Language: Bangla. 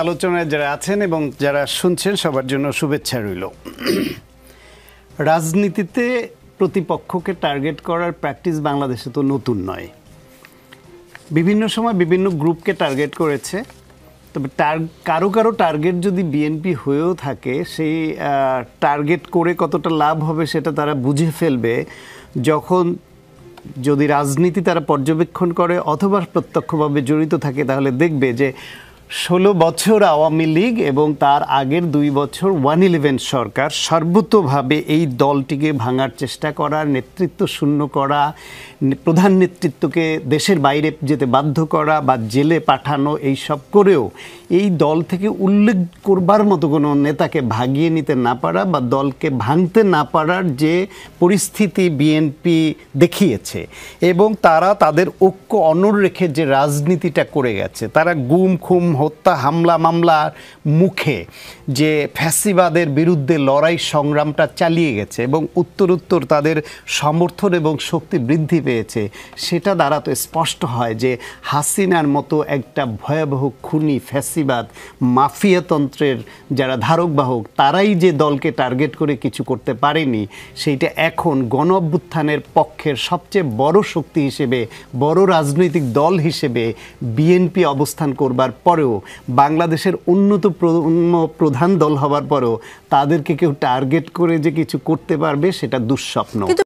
আলোচনায় যারা আছেন এবং যারা শুনছেন সবার জন্য শুভেচ্ছা রইল। রাজনীতিতে প্রতিপক্ষকে টার্গেট করার প্র্যাকটিস বাংলাদেশে তো নতুন নয়। বিভিন্ন সময় বিভিন্ন গ্রুপকে টার্গেট করেছে, তবে কারো কারো টার্গেট যদি বিএনপি হয়েও থাকে, সেই টার্গেট করে কতটা লাভ হবে সেটা তারা বুঝে ফেলবে যখন যদি রাজনীতি তারা পর্যবেক্ষণ করে অথবা প্রত্যক্ষভাবে জড়িত থাকে। তাহলে দেখবে যে 16 বছর আওয়ামী লীগ এবং তার আগের 2 বছর 111 সরকার সর্বতোভাবে এই দলটিকে ভাঙার চেষ্টা করা, নেতৃত্ব শূন্য করা, প্রধান নেতৃত্বকে দেশের বাইরে যেতে বাধ্য করা বা জেলে পাঠানো, এই সব করেও এই দল থেকে উল্লেখ করবার মতো কোনো নেতাকে ভাগিয়ে নিতে না পারা বা দলকে ভাঙতে না পারার যে পরিস্থিতি বিএনপি দেখিয়েছে, এবং তারা তাদের ঐক্য অনড় রেখে যে রাজনীতিটা করে গেছে, তারা গুম খুম হত্যা হামলা মামলার মুখে যে ফ্যাসিবাদের বিরুদ্ধে লড়াই সংগ্রামটা চালিয়ে গেছে এবং উত্তর তাদের সমর্থন এবং শক্তি বৃদ্ধি পেয়েছে, সেটা দ্বারা তো স্পষ্ট হয় যে হাসিনার মতো একটা ভয়াবহ খুনি ফ্যাসিবাদ মাফিয়াতন্ত্রের যারা ধারক বাহক, তারাই যে দলকে টার্গেট করে কিছু করতে পারেনি, সেইটা এখন গণ অভ্যুত্থানের পক্ষের সবচেয়ে বড় শক্তি হিসেবে, বড় রাজনৈতিক দল হিসেবে বিএনপি অবস্থান করবার পরেও, বাংলাদেশের উন্নত প্রধান দল হওয়ার পরেও তাদেরকে কেউ টার্গেট করে যে কিছু করতে পারবে সেটা দুঃস্বপ্ন।